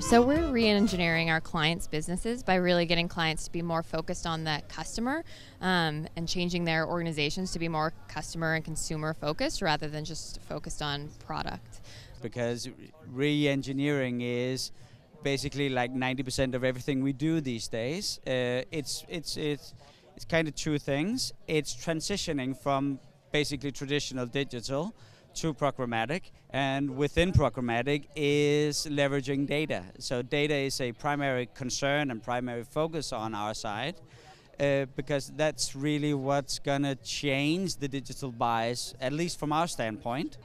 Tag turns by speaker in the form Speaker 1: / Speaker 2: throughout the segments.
Speaker 1: So we're re-engineering our clients' businesses by really getting clients to be more focused on the customer and changing their organizations to be more customer and consumer focused rather than just focused on product.
Speaker 2: Because re-engineering is basically like 90% of everything we do these days. It's kind of two things. It's transitioning from basically traditional digital to programmatic, and within programmatic is leveraging data. So data is a primary concern and primary focus on our side, because that's really what's going to change the digital buys, at least from our standpoint.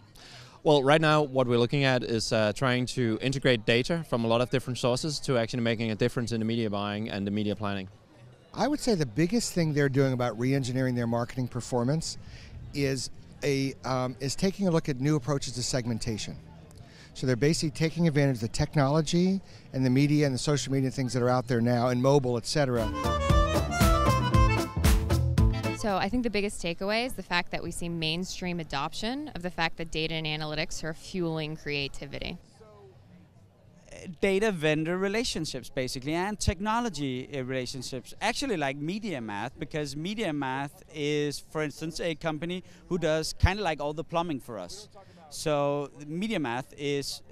Speaker 3: Well, right now what we're looking at is trying to integrate data from a lot of different sources to actually making a difference in the media buying and the media planning.
Speaker 4: I would say the biggest thing they're doing about re-engineering their marketing performance is taking a look at new approaches to segmentation. So they're basically taking advantage of the technology and the media and the social media things that are out there now, and mobile, etc.
Speaker 1: So I think the biggest takeaway is the fact that we see mainstream adoption of the fact that data and analytics are fueling creativity.
Speaker 2: Data vendor relationships, basically, and technology relationships. Actually, like MediaMath, because MediaMath is, for instance, a company who does kind of like all the plumbing for us. So MediaMath is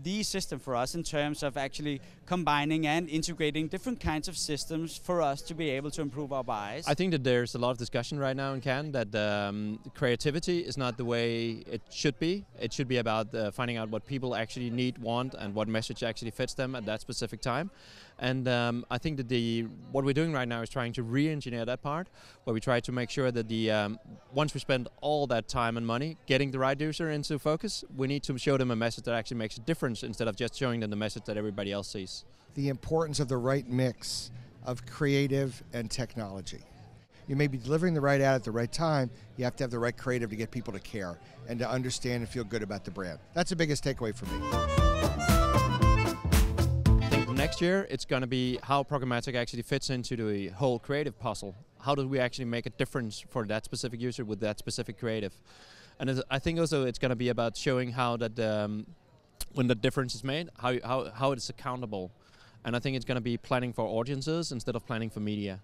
Speaker 2: the system for us in terms of actually combining and integrating different kinds of systems for us to be able to improve our buys.
Speaker 3: I think that there's a lot of discussion right now in Cannes that creativity is not the way it should be. It should be about finding out what people actually need, want, and what message actually fits them at that specific time. And I think that what we're doing right now is trying to re-engineer that part, where we try to make sure that once we spend all that time and money getting the right user into focus, we need to show them a message that actually makes a difference instead of just showing them the message that everybody else sees.
Speaker 4: The importance of the right mix of creative and technology. You may be delivering the right ad at the right time, you have to have the right creative to get people to care and to understand and feel good about the brand. That's the biggest takeaway for me.
Speaker 3: Next year, it's going to be how programmatic actually fits into the whole creative puzzle. How do we actually make a difference for that specific user with that specific creative? And I think also it's going to be about showing how that when the difference is made, how it's accountable. And I think it's going to be planning for audiences instead of planning for media.